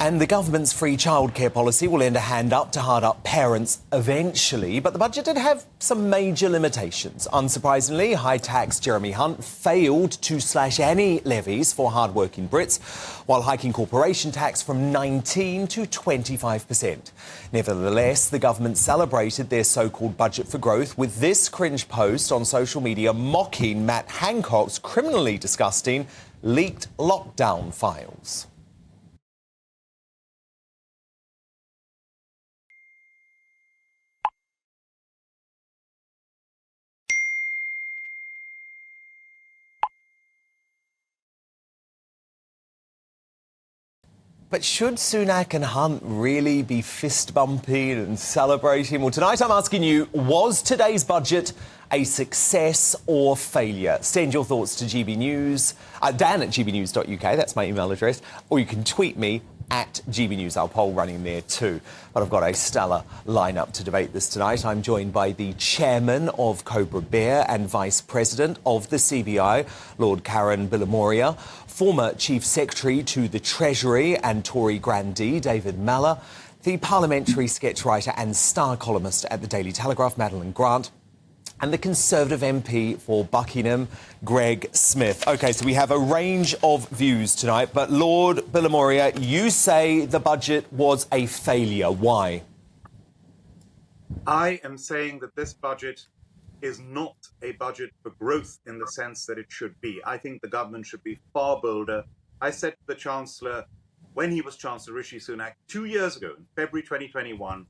And the government's free childcare policy will lend a hand up to hard-up parents eventually, but the budget did have some major limitations. Unsurprisingly, high-tax Jeremy Hunt failed to slash any levies for hard-working Brits, while hiking corporation tax from 19 to 25%. Nevertheless, the government celebrated their so-called budget for growth with this cringe post on social media mocking Matt Hancock's criminally disgusting leaked lockdown files. But should Sunak and Hunt really be fist-bumping and celebrating? Well, tonight I'm asking you, was today's budget a success or failure? Send your thoughts to GB News, Dan at gbnews.uk, that's my email address, or you can tweet me at GB News. Our poll running there too. But I've got a stellar lineup to debate this tonight. I'm joined by the chairman of Cobra Bear and vice president of the CBI, Lord Karen Billamoria, former chief secretary to the Treasury and Tory grandee, David Mellor, the parliamentary sketch writer and star columnist at the Daily Telegraph, Madeline Grant, and the Conservative MP for Buckingham, Greg Smith. OK, so we have a range of views tonight, but Lord Billamoria, you say the budget was a failure. Why? I am saying that this budget is not a budget for growth in the sense that it should be. I think the government should be far bolder. I said to the Chancellor, when he was Chancellor, Rishi Sunak, 2 years ago, in February 2021,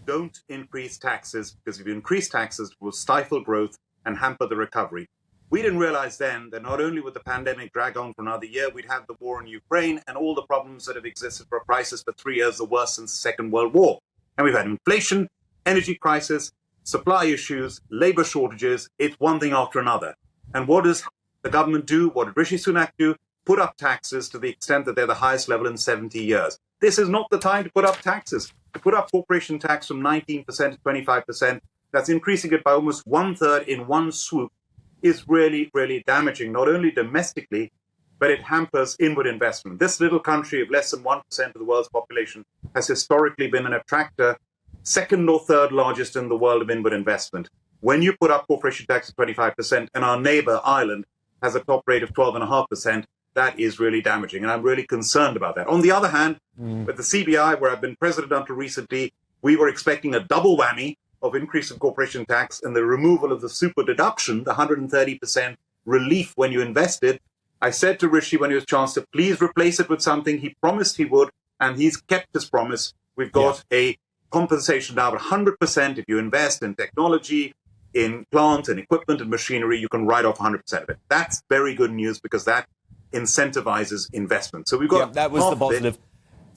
don't increase taxes, because if you increase taxes, it will stifle growth and hamper the recovery. We didn't realize then that not only would the pandemic drag on for another year, we'd have the war in Ukraine and all the problems that have existed for prices for 3 years, the worst since the Second World War. And we've had inflation, energy crisis, supply issues, labour shortages. It's one thing after another. And what does the government do? What did Rishi Sunak do? Put up taxes to the extent that they're the highest level in 70 years. This is not the time to put up taxes. To put up corporation tax from 19% to 25%, that's increasing it by almost 1/3 in one swoop, is really, really damaging, not only domestically, but it hampers inward investment. This little country of less than 1% of the world's population has historically been an attractor, second or third largest in the world of inward investment. When you put up corporation tax at 25% and our neighbour Ireland has a top rate of 12.5%, that is really damaging. And I'm really concerned about that. On the other hand, with the CBI, where I've been president until recently, we were expecting a double whammy of increase in corporation tax and the removal of the super deduction, the 130% relief when you invested. I said to Rishi when he was Chancellor, please replace it with something. He promised he would, and he's kept his promise. We've got a compensation now of 100%. If you invest in technology, in plant and equipment and machinery, you can write off 100% of it. That's very good news because that incentivizes investment. So we've got that was the positive.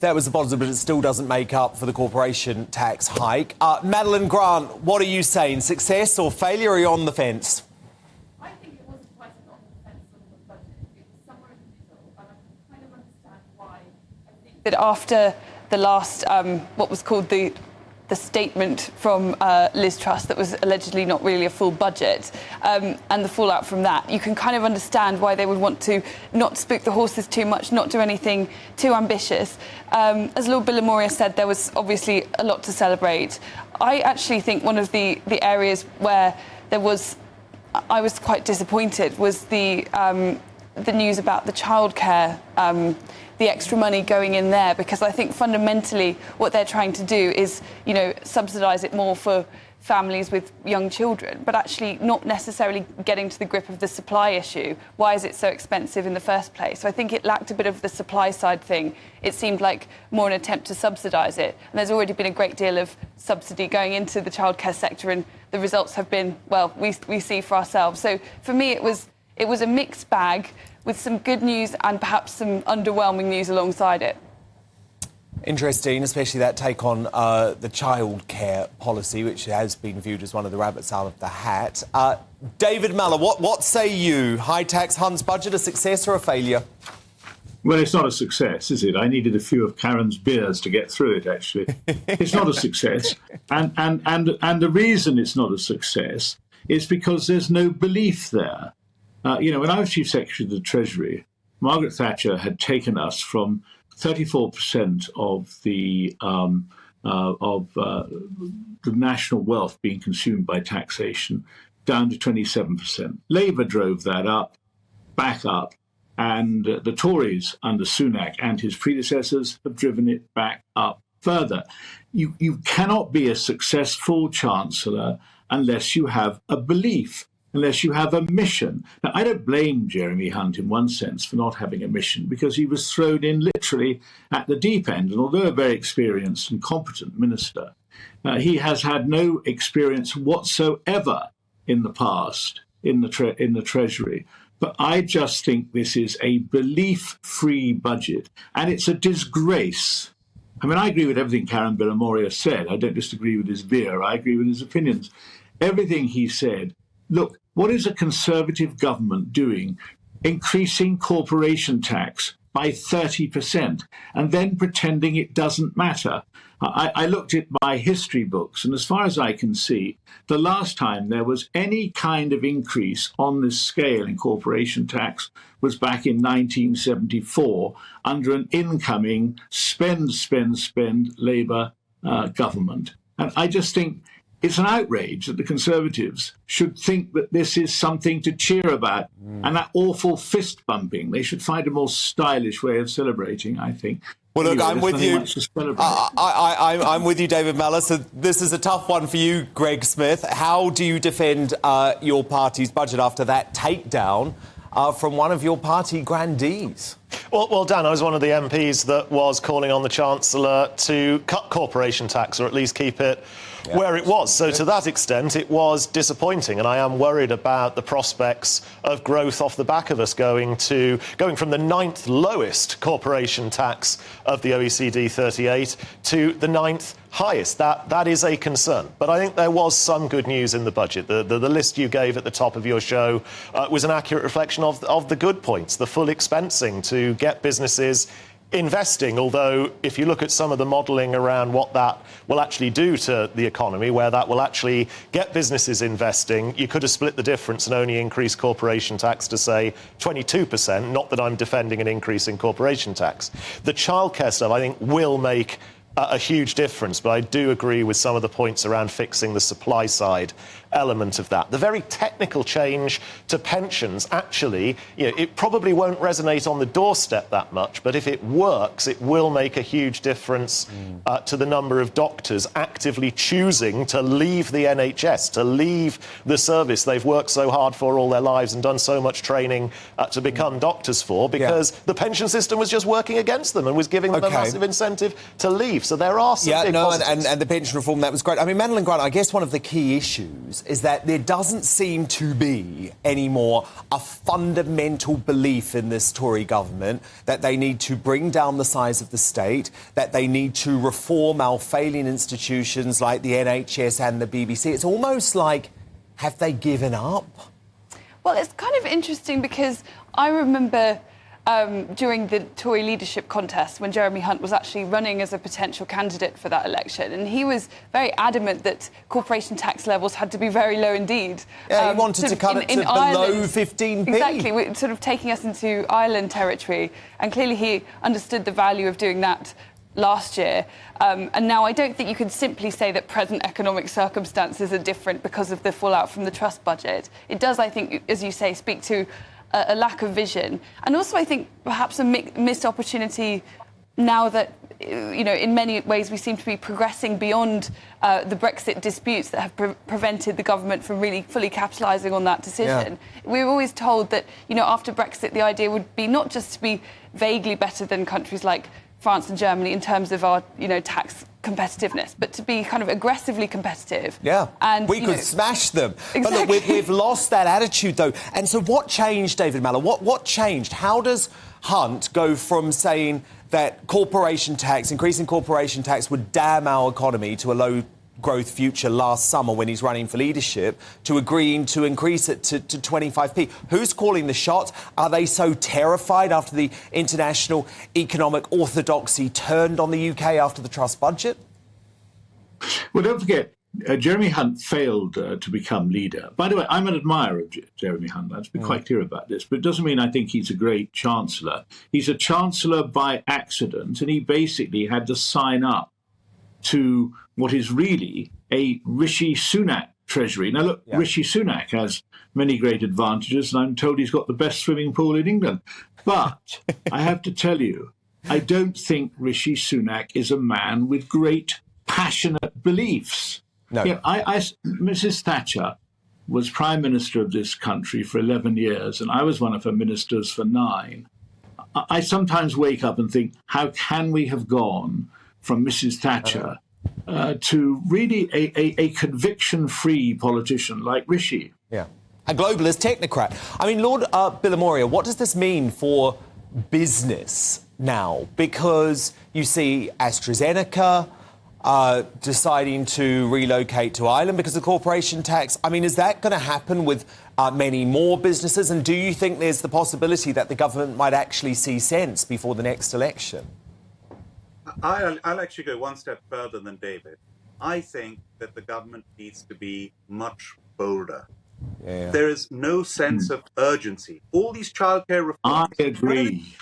That was the positive, but it still doesn't make up for the corporation tax hike. Madeline Grant, what are you saying? Success or failure, or are you on the fence? I think it wasn't quite on the fence on the budget. It was somewhere in the middle, and I kind of understand why. I think that after the last, what was called the statement from Liz Truss that was allegedly not really a full budget, and the fallout from that, you can kind of understand why they would want to not spook the horses too much, not do anything too ambitious. As Lord Billamoria said, there was obviously a lot to celebrate. I actually think one of the areas where I was quite disappointed was the news about the childcare, the extra money going in there, because I think fundamentally what they're trying to do is, subsidise it more for families with young children, but actually not necessarily getting to the grip of the supply issue. Why is it so expensive in the first place? So I think it lacked a bit of the supply side thing. It seemed like more an attempt to subsidise it. And there's already been a great deal of subsidy going into the childcare sector, and the results have been, well, we see for ourselves. So for me, it was a mixed bag with some good news and perhaps some underwhelming news alongside it. Interesting, especially that take on the childcare policy, which has been viewed as one of the rabbits out of the hat. David Mellor, what say you? High tax Hunt's budget, a success or a failure? Well, it's not a success, is it? I needed a few of Karen's beers to get through it, actually. It's not a success. And the reason it's not a success is because there's no belief there. When I was Chief Secretary of the Treasury, Margaret Thatcher had taken us from 34% of the national wealth being consumed by taxation, down to 27%. Labour drove that back up, and the Tories under Sunak and his predecessors have driven it back up further. You cannot be a successful Chancellor unless you have a belief, unless you have a mission. Now, I don't blame Jeremy Hunt in one sense for not having a mission, because he was thrown in literally at the deep end. And although a very experienced and competent minister, he has had no experience whatsoever in the past in the Treasury. But I just think this is a belief-free budget, and it's a disgrace. I mean, I agree with everything Karen Billamoria said. I don't disagree with his veer. I agree with his opinions. Everything he said. Look, what is a Conservative government doing? Increasing corporation tax by 30% and then pretending it doesn't matter. I looked at my history books, and as far as I can see, the last time there was any kind of increase on this scale in corporation tax was back in 1974 under an incoming spend Labour government. And I just think it's an outrage that the Conservatives should think that this is something to cheer about. And that awful fist bumping, they should find a more stylish way of celebrating, I think. Well, look, Anyway, I'm with you. I'm with you, David Mellor. So this is a tough one for you, Greg Smith. How do you defend your party's budget after that takedown from one of your party grandees? Well, Dan, I was one of the MPs that was calling on the Chancellor to cut corporation tax, or at least keep it where it was. So to that extent, it was disappointing, and I am worried about the prospects of growth off the back of us going from the 9th lowest corporation tax of the OECD 38 to the 9th highest. That is a concern. But I think there was some good news in the budget. The list you gave at the top of your show was an accurate reflection of the good points, the full expensing to get businesses investing, although if you look at some of the modelling around what that will actually do to the economy, where that will actually get businesses investing, you could have split the difference and only increased corporation tax to, say, 22%, not that I'm defending an increase in corporation tax. The childcare stuff, I think, will make a huge difference, but I do agree with some of the points around fixing the supply side element of that. The very technical change to pensions, actually, it probably won't resonate on the doorstep that much, but if it works, it will make a huge difference to the number of doctors actively choosing to leave the NHS, to leave the service they've worked so hard for all their lives and done so much training to become doctors for, because the pension system was just working against them and was giving them a massive incentive to leave. So there are some big positives. And the pension reform, that was great. I mean, Madeline Grant, I guess one of the key issues is that there doesn't seem to be anymore a fundamental belief in this Tory government that they need to bring down the size of the state, that they need to reform our failing institutions like the NHS and the BBC. It's almost like, have they given up? Well, it's kind of interesting because I remember during the Tory leadership contest when Jeremy Hunt was actually running as a potential candidate for that election, and he was very adamant that corporation tax levels had to be very low indeed. Yeah, he wanted to cut it to below 15p. Exactly, sort of taking us into Ireland territory, and clearly he understood the value of doing that last year. And now I don't think you can simply say that present economic circumstances are different because of the fallout from the trust budget. It does, I think, as you say, speak to a lack of vision. And also, I think, perhaps a missed opportunity now that, in many ways we seem to be progressing beyond the Brexit disputes that have prevented the government from really fully capitalising on that decision. Yeah. We were always told that, after Brexit, the idea would be not just to be vaguely better than countries like France and Germany in terms of our, tax competitiveness, but to be kind of aggressively competitive. Yeah, and we could smash them. Exactly. But look, we've lost that attitude, though. And so what changed, David Mellor? What changed? How does Hunt go from saying that corporation tax, increasing corporation tax would damn our economy to a low growth future last summer when he's running for leadership, to agreeing to increase it to 25p? Who's calling the shots? Are they so terrified after the international economic orthodoxy turned on the UK after the trust budget? Well, don't forget, Jeremy Hunt failed to become leader. By the way, I'm an admirer of Jeremy Hunt. Let's be quite clear about this. But it doesn't mean I think he's a great chancellor. He's a chancellor by accident, and he basically had to sign up to what is really a Rishi Sunak Treasury. Now, look, Rishi Sunak has many great advantages, and I'm told he's got the best swimming pool in England. But I have to tell you, I don't think Rishi Sunak is a man with great passionate beliefs. No. Mrs. Thatcher was Prime Minister of this country for 11 years, and I was one of her ministers for 9. I sometimes wake up and think, how can we have gone from Mrs. Thatcher to really a conviction-free politician like Rishi? Yeah. A globalist technocrat. I mean, Lord Billamoria, what does this mean for business now? Because you see AstraZeneca deciding to relocate to Ireland because of corporation tax. I mean, is that going to happen with many more businesses? And do you think there's the possibility that the government might actually see sense before the next election? I'll actually go one step further than David. I think that the government needs to be much bolder. Yeah. There is no sense of urgency. All these childcare reforms... I agree.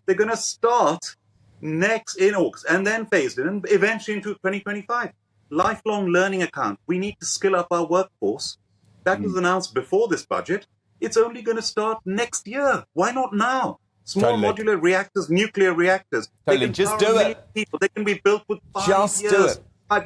They're going to start next in August and then phased in and eventually into 2025. Lifelong learning account. We need to skill up our workforce. That was announced before this budget. It's only going to start next year. Why not now? Small modular reactors, nuclear reactors. Totally, just do it. People. They can be built with 5 Just years. do it.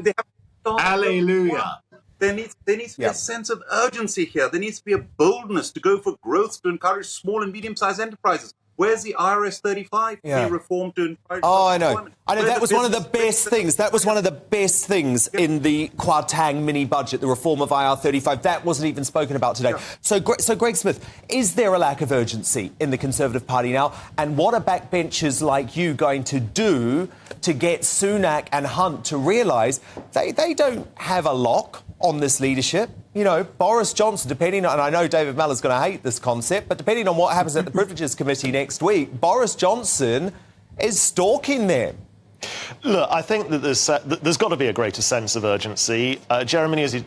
They have to start. Hallelujah. There needs to be a sense of urgency here. There needs to be a boldness to go for growth, to encourage small and medium-sized enterprises. Where's the IRS 35 being reformed to encourage? Oh, I know. That was one of the best things. That was one of the best things in the Kwarteng mini budget, the reform of IR 35. That wasn't even spoken about today. So, Greg Smith, is there a lack of urgency in the Conservative Party now? And what are backbenchers like you going to do to get Sunak and Hunt to realise they don't have a lock on this leadership? You know, Boris Johnson, depending on, and I know David Mellor's going to hate this concept, but depending on what happens at the Privileges Committee next week, Boris Johnson is stalking them. Look, I think that there's got to be a greater sense of urgency. Jeremy, as he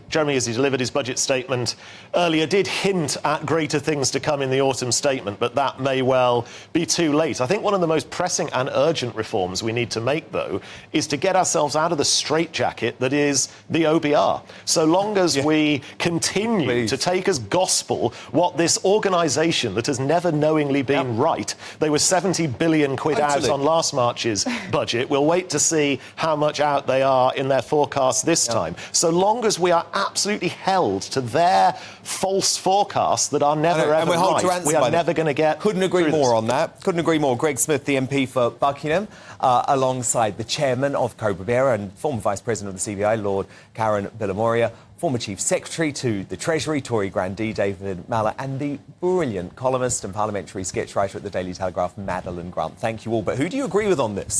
delivered his budget statement earlier, did hint at greater things to come in the autumn statement, but that may well be too late. I think one of the most pressing and urgent reforms we need to make, though, is to get ourselves out of the straitjacket that is the OBR. So long as we continue to take as gospel what this organisation that has never knowingly been right, they were 70 billion quid out on last March's budget. We'll wait to see how much out they are in their forecast this time. So long as we are absolutely held to their false forecasts that are never ever right, we are never going to get. Couldn't agree more on that. Couldn't agree more. Greg Smith, the MP for Buckingham, alongside the chairman of Cobra Bear and former vice president of the CBI, Lord Karen Billamoria, former Chief Secretary to the Treasury, Tory grandee David Mellor, and the brilliant columnist and parliamentary sketchwriter at the Daily Telegraph, Madeline Grant. Thank you all. But who do you agree with on this?